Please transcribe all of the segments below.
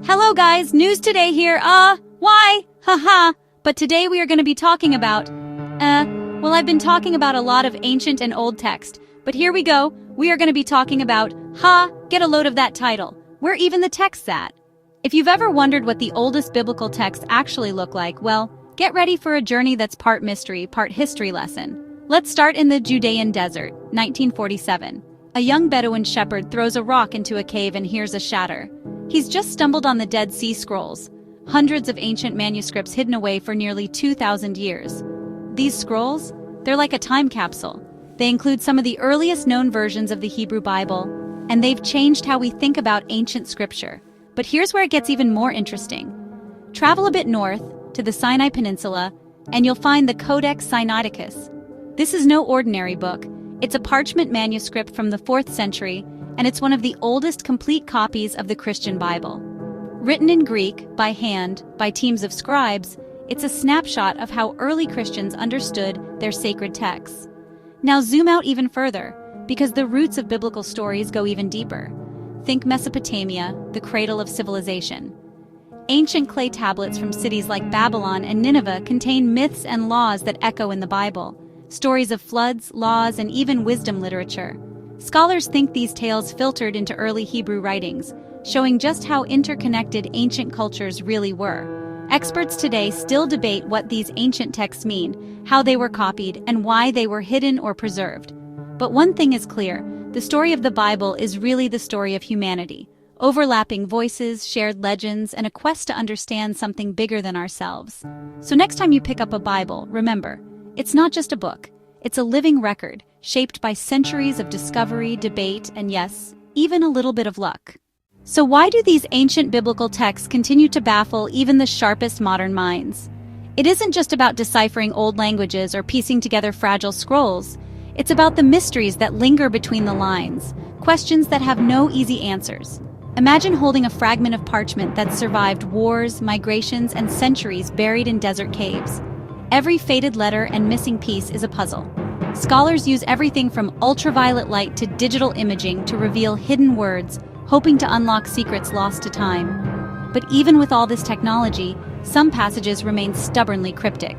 Hello guys, news today here, why? Haha. But today we are going to be talking about, I've been talking about a lot of ancient and old text, but here we go, we are going to be talking about, get a load of that title, where even the text's at. If you've ever wondered what the oldest biblical texts actually look like, well, get ready for a journey that's part mystery, part history lesson. Let's start in the Judean desert, 1947. A young Bedouin shepherd throws a rock into a cave and hears a shatter. He's just stumbled on the Dead Sea Scrolls, hundreds of ancient manuscripts hidden away for nearly 2,000 years. These scrolls, they're like a time capsule. They include some of the earliest known versions of the Hebrew Bible, and they've changed how we think about ancient scripture. But here's where it gets even more interesting. Travel a bit north, to the Sinai Peninsula, and you'll find the Codex Sinaiticus. This is no ordinary book. It's a parchment manuscript from the 4th century, and it's one of the oldest complete copies of the Christian Bible. Written in Greek, by hand, by teams of scribes, it's a snapshot of how early Christians understood their sacred texts. Now zoom out even further, because the roots of biblical stories go even deeper. Think Mesopotamia, the cradle of civilization. Ancient clay tablets from cities like Babylon and Nineveh contain myths and laws that echo in the Bible, stories of floods, laws, and even wisdom literature. Scholars think these tales filtered into early Hebrew writings, showing just how interconnected ancient cultures really were. Experts today still debate what these ancient texts mean, how they were copied, and why they were hidden or preserved. But one thing is clear, the story of the Bible is really the story of humanity. Overlapping voices, shared legends, and a quest to understand something bigger than ourselves. So next time you pick up a Bible, remember, it's not just a book. It's a living record, shaped by centuries of discovery, debate, and yes, even a little bit of luck. So why do these ancient biblical texts continue to baffle even the sharpest modern minds? It isn't just about deciphering old languages or piecing together fragile scrolls. It's about the mysteries that linger between the lines, questions that have no easy answers. Imagine holding a fragment of parchment that survived wars, migrations, and centuries buried in desert caves. Every faded letter and missing piece is a puzzle. Scholars use everything from ultraviolet light to digital imaging to reveal hidden words, hoping to unlock secrets lost to time. But even with all this technology, some passages remain stubbornly cryptic.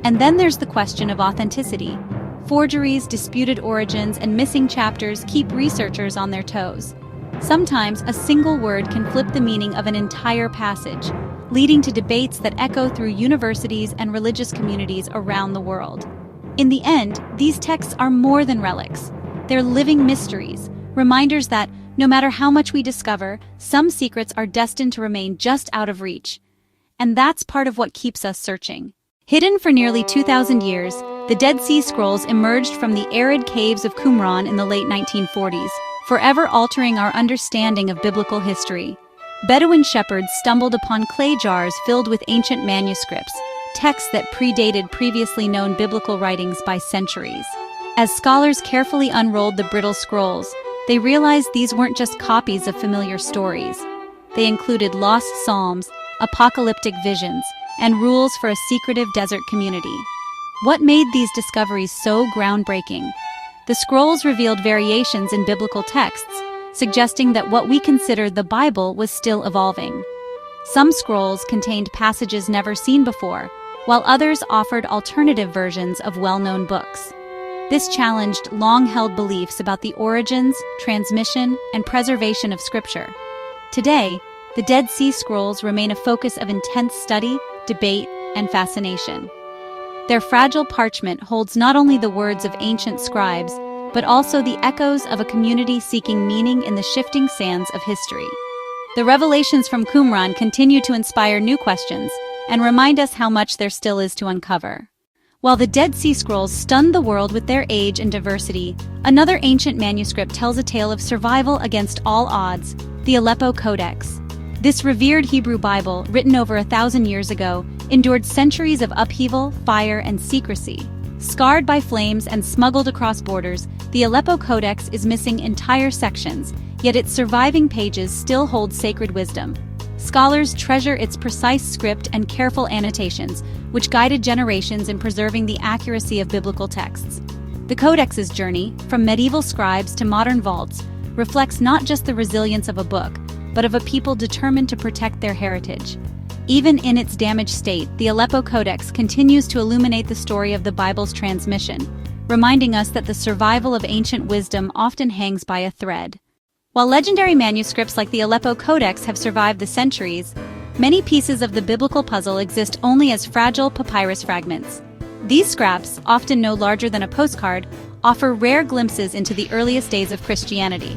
And then there's the question of authenticity. Forgeries, disputed origins, and missing chapters keep researchers on their toes. Sometimes a single word can flip the meaning of an entire passage, leading to debates that echo through universities and religious communities around the world. In the end, these texts are more than relics. They're living mysteries, reminders that, no matter how much we discover, some secrets are destined to remain just out of reach. And that's part of what keeps us searching. Hidden for nearly 2,000 years, the Dead Sea Scrolls emerged from the arid caves of Qumran in the late 1940s, forever altering our understanding of biblical history. Bedouin shepherds stumbled upon clay jars filled with ancient manuscripts, texts that predated previously known biblical writings by centuries. As scholars carefully unrolled the brittle scrolls, they realized these weren't just copies of familiar stories. They included lost psalms, apocalyptic visions, and rules for a secretive desert community. What made these discoveries so groundbreaking? The scrolls revealed variations in biblical texts, suggesting that what we consider the Bible was still evolving. Some scrolls contained passages never seen before, while others offered alternative versions of well-known books. This challenged long-held beliefs about the origins, transmission, and preservation of Scripture. Today, the Dead Sea Scrolls remain a focus of intense study, debate, and fascination. Their fragile parchment holds not only the words of ancient scribes, but also the echoes of a community seeking meaning in the shifting sands of history. The revelations from Qumran continue to inspire new questions and remind us how much there still is to uncover. While the Dead Sea Scrolls stunned the world with their age and diversity, another ancient manuscript tells a tale of survival against all odds, the Aleppo Codex. This revered Hebrew Bible, written over 1,000 years ago, endured centuries of upheaval, fire, and secrecy. Scarred by flames and smuggled across borders, the Aleppo Codex is missing entire sections, yet its surviving pages still hold sacred wisdom. Scholars treasure its precise script and careful annotations, which guided generations in preserving the accuracy of biblical texts. The Codex's journey, from medieval scribes to modern vaults, reflects not just the resilience of a book, but of a people determined to protect their heritage. Even in its damaged state, the Aleppo Codex continues to illuminate the story of the Bible's transmission, reminding us that the survival of ancient wisdom often hangs by a thread. While legendary manuscripts like the Aleppo Codex have survived the centuries, many pieces of the biblical puzzle exist only as fragile papyrus fragments. These scraps, often no larger than a postcard, offer rare glimpses into the earliest days of Christianity.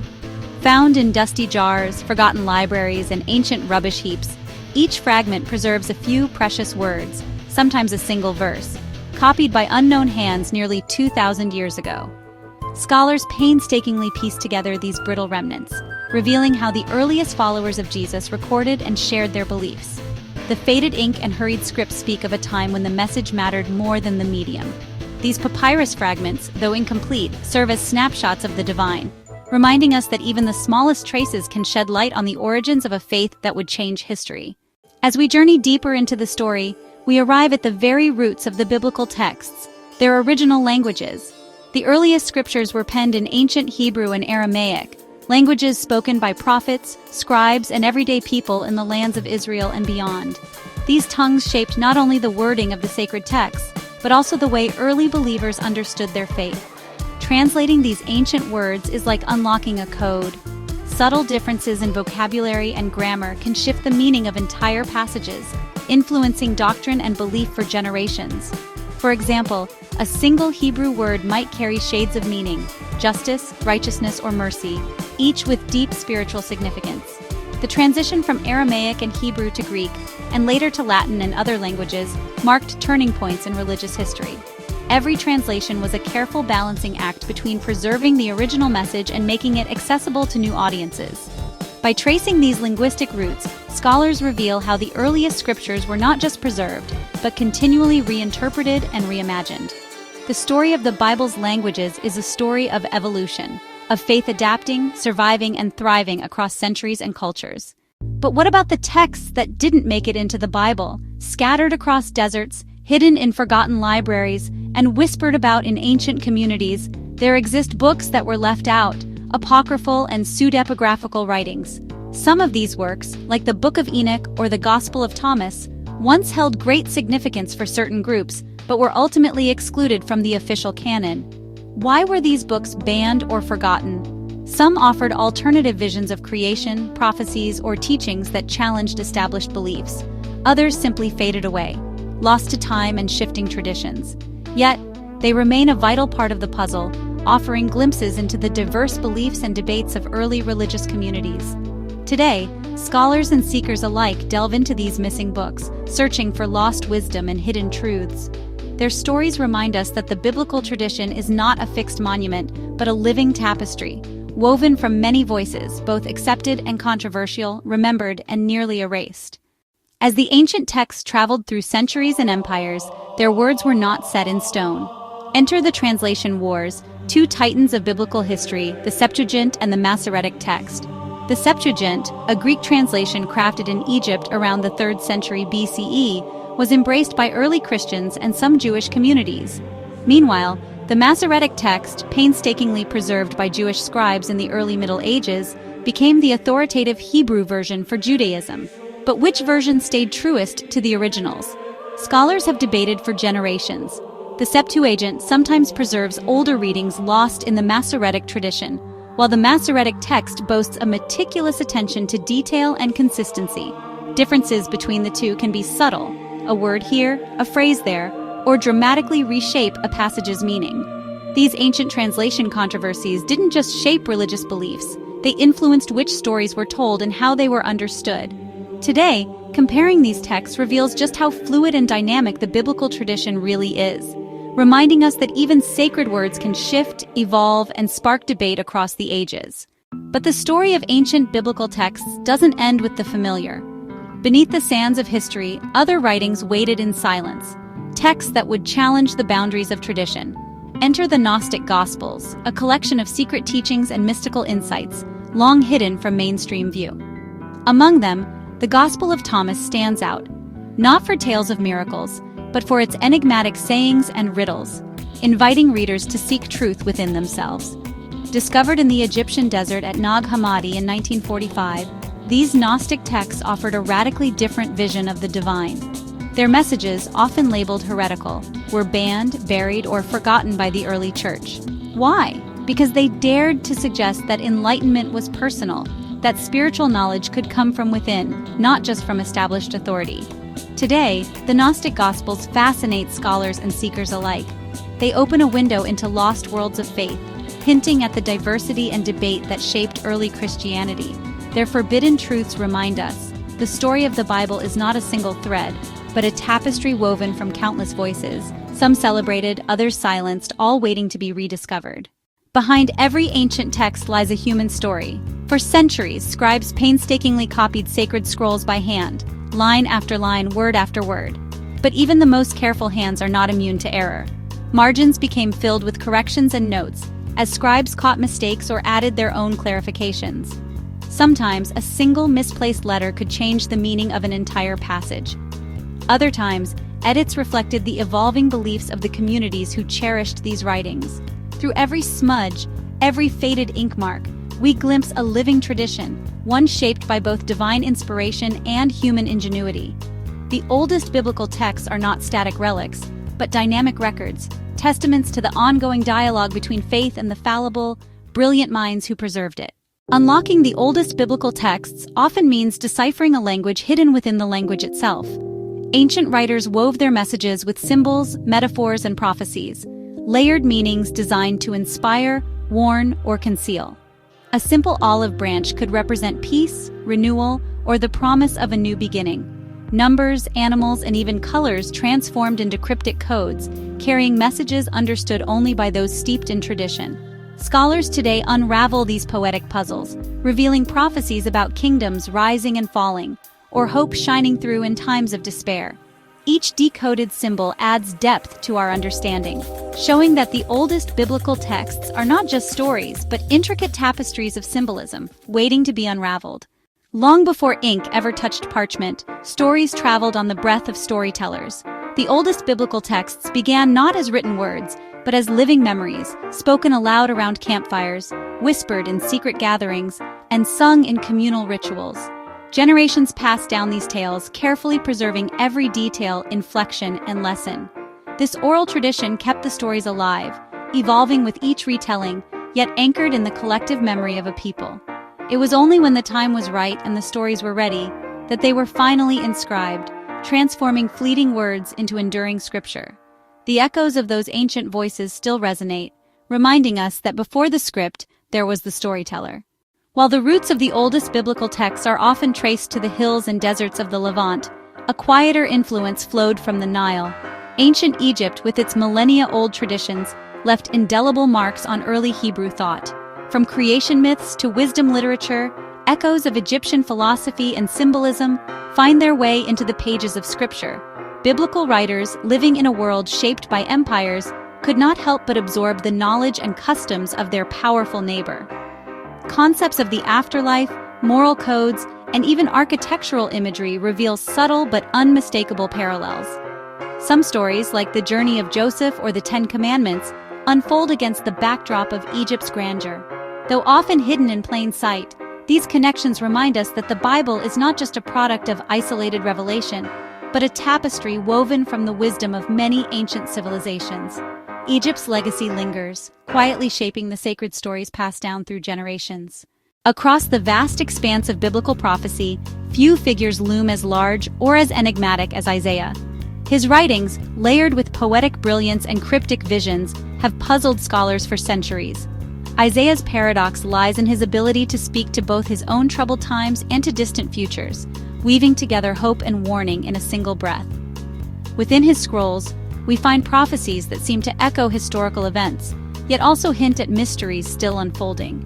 Found in dusty jars, forgotten libraries, and ancient rubbish heaps, each fragment preserves a few precious words, sometimes a single verse, copied by unknown hands nearly 2,000 years ago. Scholars painstakingly piece together these brittle remnants, revealing how the earliest followers of Jesus recorded and shared their beliefs. The faded ink and hurried script speak of a time when the message mattered more than the medium. These papyrus fragments, though incomplete, serve as snapshots of the divine, reminding us that even the smallest traces can shed light on the origins of a faith that would change history. As we journey deeper into the story, we arrive at the very roots of the biblical texts, their original languages. The earliest scriptures were penned in ancient Hebrew and Aramaic, languages spoken by prophets, scribes, and everyday people in the lands of Israel and beyond. These tongues shaped not only the wording of the sacred texts, but also the way early believers understood their faith. Translating these ancient words is like unlocking a code. Subtle differences in vocabulary and grammar can shift the meaning of entire passages, influencing doctrine and belief for generations. For example, a single Hebrew word might carry shades of meaning: justice, righteousness, or mercy, each with deep spiritual significance. The transition from Aramaic and Hebrew to Greek, and later to Latin and other languages, marked turning points in religious history. Every translation was a careful balancing act between preserving the original message and making it accessible to new audiences. By tracing these linguistic roots, scholars reveal how the earliest scriptures were not just preserved, but continually reinterpreted and reimagined. The story of the Bible's languages is a story of evolution, of faith adapting, surviving, and thriving across centuries and cultures. But what about the texts that didn't make it into the Bible, scattered across deserts, hidden in forgotten libraries, and whispered about in ancient communities? There exist books that were left out, apocryphal and pseudepigraphical writings. Some of these works, like the Book of Enoch or the Gospel of Thomas, once held great significance for certain groups, but were ultimately excluded from the official canon. Why were these books banned or forgotten? Some offered alternative visions of creation, prophecies, or teachings that challenged established beliefs. Others simply faded away, lost to time and shifting traditions. Yet, they remain a vital part of the puzzle, offering glimpses into the diverse beliefs and debates of early religious communities. Today, scholars and seekers alike delve into these missing books, searching for lost wisdom and hidden truths. Their stories remind us that the biblical tradition is not a fixed monument, but a living tapestry, woven from many voices, both accepted and controversial, remembered and nearly erased. As the ancient texts traveled through centuries and empires, their words were not set in stone. Enter the translation wars, two titans of biblical history, the Septuagint and the Masoretic text. The Septuagint, a Greek translation crafted in Egypt around the 3rd century BCE, was embraced by early Christians and some Jewish communities. Meanwhile, the Masoretic text, painstakingly preserved by Jewish scribes in the early Middle Ages, became the authoritative Hebrew version for Judaism. But which version stayed truest to the originals? Scholars have debated for generations. The Septuagint sometimes preserves older readings lost in the Masoretic tradition, while the Masoretic text boasts a meticulous attention to detail and consistency. Differences between the two can be subtle, a word here, a phrase there, or dramatically reshape a passage's meaning. These ancient translation controversies didn't just shape religious beliefs, they influenced which stories were told and how they were understood. Today, comparing these texts reveals just how fluid and dynamic the biblical tradition really is, reminding us that even sacred words can shift, evolve, and spark debate across the ages. But the story of ancient biblical texts doesn't end with the familiar. Beneath the sands of history, other writings waited in silence, texts that would challenge the boundaries of tradition. Enter the Gnostic Gospels, a collection of secret teachings and mystical insights, long hidden from mainstream view. Among them, the Gospel of Thomas stands out, not for tales of miracles, but for its enigmatic sayings and riddles, inviting readers to seek truth within themselves. Discovered in the Egyptian desert at Nag Hammadi in 1945, These Gnostic texts offered a radically different vision of the divine. Their messages, often labeled heretical, were banned, buried, or forgotten by the early church. Why? Because they dared to suggest that enlightenment was personal, that spiritual knowledge could come from within, not just from established authority. Today, the Gnostic Gospels fascinate scholars and seekers alike. They open a window into lost worlds of faith, hinting at the diversity and debate that shaped early Christianity. Their forbidden truths remind us, the story of the Bible is not a single thread, but a tapestry woven from countless voices, some celebrated, others silenced, all waiting to be rediscovered. Behind every ancient text lies a human story. For centuries, scribes painstakingly copied sacred scrolls by hand, line after line, word after word. But even the most careful hands are not immune to error. Margins became filled with corrections and notes, as scribes caught mistakes or added their own clarifications. Sometimes, a single misplaced letter could change the meaning of an entire passage. Other times, edits reflected the evolving beliefs of the communities who cherished these writings. Through every smudge, every faded ink mark, we glimpse a living tradition, one shaped by both divine inspiration and human ingenuity. The oldest biblical texts are not static relics, but dynamic records, testaments to the ongoing dialogue between faith and the fallible, brilliant minds who preserved it. Unlocking the oldest biblical texts often means deciphering a language hidden within the language itself. Ancient writers wove their messages with symbols, metaphors, and prophecies, layered meanings designed to inspire, warn, or conceal. A simple olive branch could represent peace, renewal, or the promise of a new beginning. Numbers, animals, and even colors transformed into cryptic codes, carrying messages understood only by those steeped in tradition. Scholars today unravel these poetic puzzles, revealing prophecies about kingdoms rising and falling, or hope shining through in times of despair. Each decoded symbol adds depth to our understanding, showing that the oldest biblical texts are not just stories, but intricate tapestries of symbolism, waiting to be unraveled. Long before ink ever touched parchment, stories traveled on the breath of storytellers. The oldest biblical texts began not as written words, but as living memories, spoken aloud around campfires, whispered in secret gatherings, and sung in communal rituals. Generations passed down these tales, carefully preserving every detail, inflection, and lesson. This oral tradition kept the stories alive, evolving with each retelling, yet anchored in the collective memory of a people. It was only when the time was right and the stories were ready that they were finally inscribed, transforming fleeting words into enduring scripture. The echoes of those ancient voices still resonate, reminding us that before the script, there was the storyteller. While the roots of the oldest biblical texts are often traced to the hills and deserts of the Levant, a quieter influence flowed from the Nile. Ancient Egypt, with its millennia-old traditions, left indelible marks on early Hebrew thought. From creation myths to wisdom literature, echoes of Egyptian philosophy and symbolism find their way into the pages of Scripture. Biblical writers, living in a world shaped by empires, could not help but absorb the knowledge and customs of their powerful neighbor. Concepts of the afterlife, moral codes, and even architectural imagery reveal subtle but unmistakable parallels. Some stories, like the journey of Joseph or the Ten Commandments, unfold against the backdrop of Egypt's grandeur. Though often hidden in plain sight, these connections remind us that the Bible is not just a product of isolated revelation, but a tapestry woven from the wisdom of many ancient civilizations. Egypt's legacy lingers, quietly shaping the sacred stories passed down through generations. Across the vast expanse of biblical prophecy, few figures loom as large or as enigmatic as Isaiah. His writings, layered with poetic brilliance and cryptic visions, have puzzled scholars for centuries. Isaiah's paradox lies in his ability to speak to both his own troubled times and to distant futures, weaving together hope and warning in a single breath. Within his scrolls, we find prophecies that seem to echo historical events, yet also hint at mysteries still unfolding.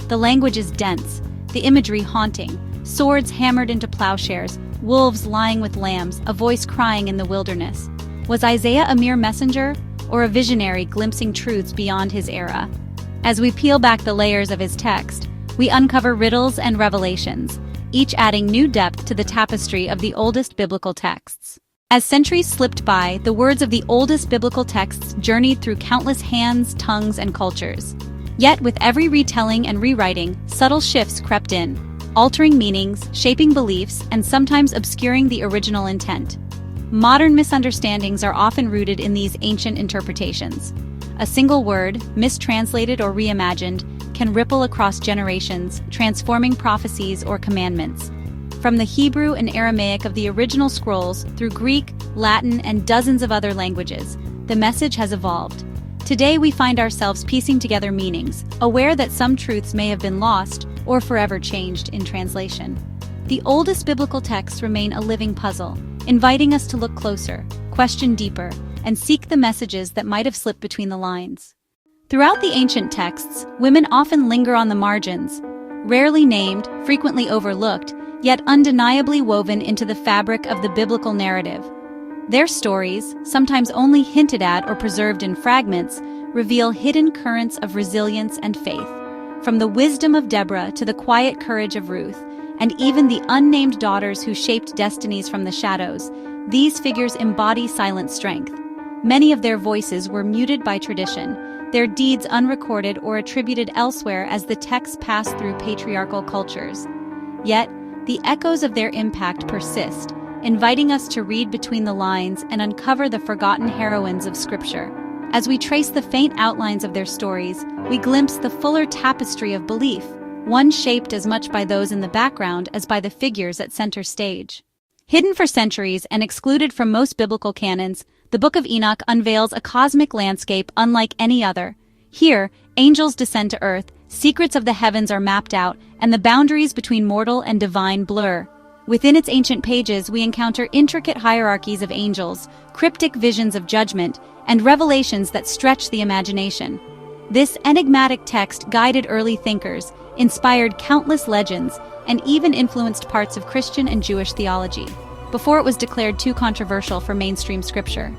The language is dense, the imagery haunting, swords hammered into plowshares, wolves lying with lambs, a voice crying in the wilderness. Was Isaiah a mere messenger, or a visionary glimpsing truths beyond his era? As we peel back the layers of his text, we uncover riddles and revelations, each adding new depth to the tapestry of the oldest biblical texts. As centuries slipped by, the words of the oldest biblical texts journeyed through countless hands, tongues, and cultures. Yet, with every retelling and rewriting, subtle shifts crept in. altering meanings, shaping beliefs, and sometimes obscuring the original intent. Modern misunderstandings are often rooted in these ancient interpretations. A single word, mistranslated or reimagined, can ripple across generations, transforming prophecies or commandments. From the Hebrew and Aramaic of the original scrolls through Greek, Latin, and dozens of other languages, the message has evolved. Today we find ourselves piecing together meanings, aware that some truths may have been lost or forever changed in translation. The oldest biblical texts remain a living puzzle, inviting us to look closer, question deeper, and seek the messages that might have slipped between the lines. Throughout the ancient texts, women often linger on the margins, rarely named, frequently overlooked, yet undeniably woven into the fabric of the biblical narrative. Their stories, sometimes only hinted at or preserved in fragments, reveal hidden currents of resilience and faith. From the wisdom of Deborah to the quiet courage of Ruth, and even the unnamed daughters who shaped destinies from the shadows, these figures embody silent strength. Many of their voices were muted by tradition, their deeds unrecorded or attributed elsewhere as the texts passed through patriarchal cultures. Yet, the echoes of their impact persist, inviting us to read between the lines and uncover the forgotten heroines of Scripture. As we trace the faint outlines of their stories, we glimpse the fuller tapestry of belief, one shaped as much by those in the background as by the figures at center stage. Hidden for centuries and excluded from most biblical canons, the Book of Enoch unveils a cosmic landscape unlike any other. Here, angels descend to earth, secrets of the heavens are mapped out, and the boundaries between mortal and divine blur. Within its ancient pages, we encounter intricate hierarchies of angels, cryptic visions of judgment, and revelations that stretch the imagination. This enigmatic text guided early thinkers, inspired countless legends, and even influenced parts of Christian and Jewish theology, before it was declared too controversial for mainstream scripture.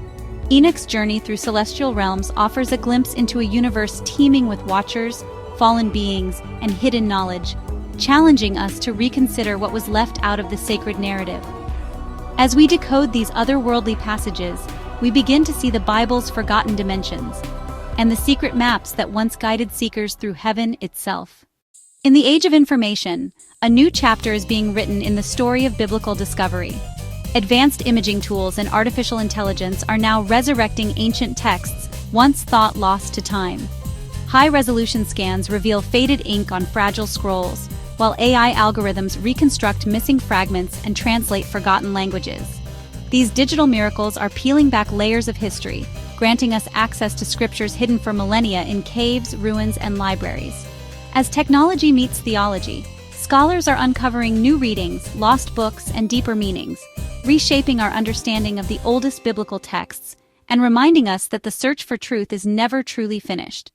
Enoch's journey through celestial realms offers a glimpse into a universe teeming with watchers, fallen beings, and hidden knowledge, challenging us to reconsider what was left out of the sacred narrative. As we decode these otherworldly passages, we begin to see the Bible's forgotten dimensions, and the secret maps that once guided seekers through heaven itself. In the age of information, a new chapter is being written in the story of biblical discovery. Advanced imaging tools and artificial intelligence are now resurrecting ancient texts once thought lost to time. High-resolution scans reveal faded ink on fragile scrolls, while AI algorithms reconstruct missing fragments and translate forgotten languages. These digital miracles are peeling back layers of history, granting us access to scriptures hidden for millennia in caves, ruins, and libraries. As technology meets theology, scholars are uncovering new readings, lost books, and deeper meanings, reshaping our understanding of the oldest biblical texts and reminding us that the search for truth is never truly finished.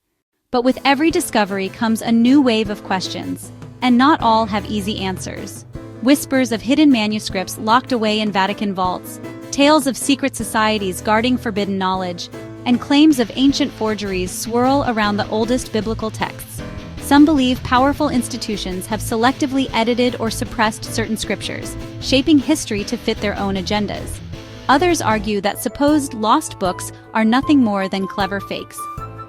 But with every discovery comes a new wave of questions, and not all have easy answers. Whispers of hidden manuscripts locked away in Vatican vaults, tales of secret societies guarding forbidden knowledge, and claims of ancient forgeries swirl around the oldest biblical texts. Some believe powerful institutions have selectively edited or suppressed certain scriptures, shaping history to fit their own agendas. Others argue that supposed lost books are nothing more than clever fakes.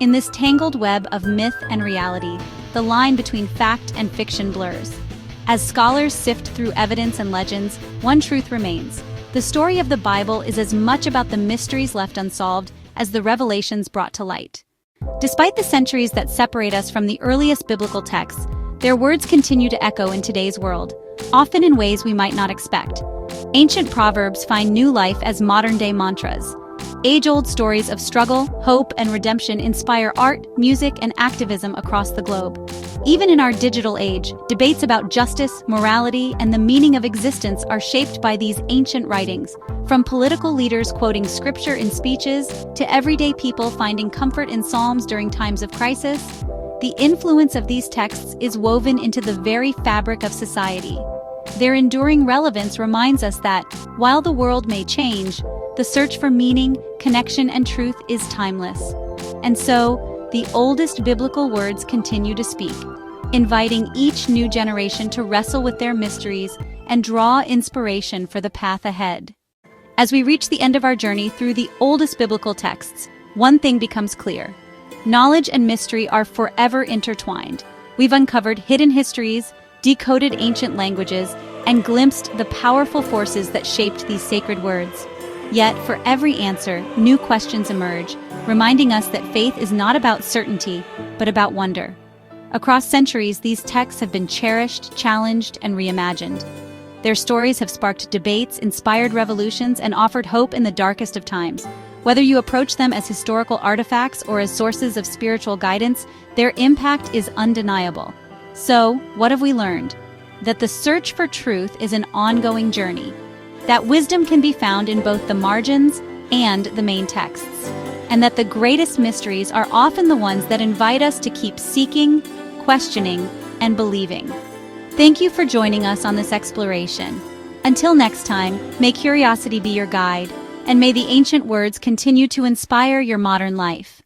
In this tangled web of myth and reality, the line between fact and fiction blurs. As scholars sift through evidence and legends, one truth remains. The story of the Bible is as much about the mysteries left unsolved as the revelations brought to light. Despite the centuries that separate us from the earliest biblical texts, their words continue to echo in today's world, often in ways we might not expect. Ancient proverbs find new life as modern-day mantras. Age-old stories of struggle, hope, and redemption inspire art, music, and activism across the globe. Even in our digital age, debates about justice, morality, and the meaning of existence are shaped by these ancient writings, from political leaders quoting scripture in speeches to everyday people finding comfort in psalms during times of crisis. The influence of these texts is woven into the very fabric of society. Their enduring relevance reminds us that, while the world may change, the search for meaning, connection, and truth is timeless. And so, the oldest biblical words continue to speak, inviting each new generation to wrestle with their mysteries and draw inspiration for the path ahead. As we reach the end of our journey through the oldest biblical texts, one thing becomes clear. Knowledge and mystery are forever intertwined. We've uncovered hidden histories, decoded ancient languages, and glimpsed the powerful forces that shaped these sacred words. Yet, for every answer, new questions emerge, reminding us that faith is not about certainty, but about wonder. Across centuries, these texts have been cherished, challenged, and reimagined. Their stories have sparked debates, inspired revolutions, and offered hope in the darkest of times. Whether you approach them as historical artifacts or as sources of spiritual guidance, their impact is undeniable. So, what have we learned? That the search for truth is an ongoing journey. That wisdom can be found in both the margins and the main texts. And that the greatest mysteries are often the ones that invite us to keep seeking, questioning, and believing. Thank you for joining us on this exploration. Until next time, may curiosity be your guide, and may the ancient words continue to inspire your modern life.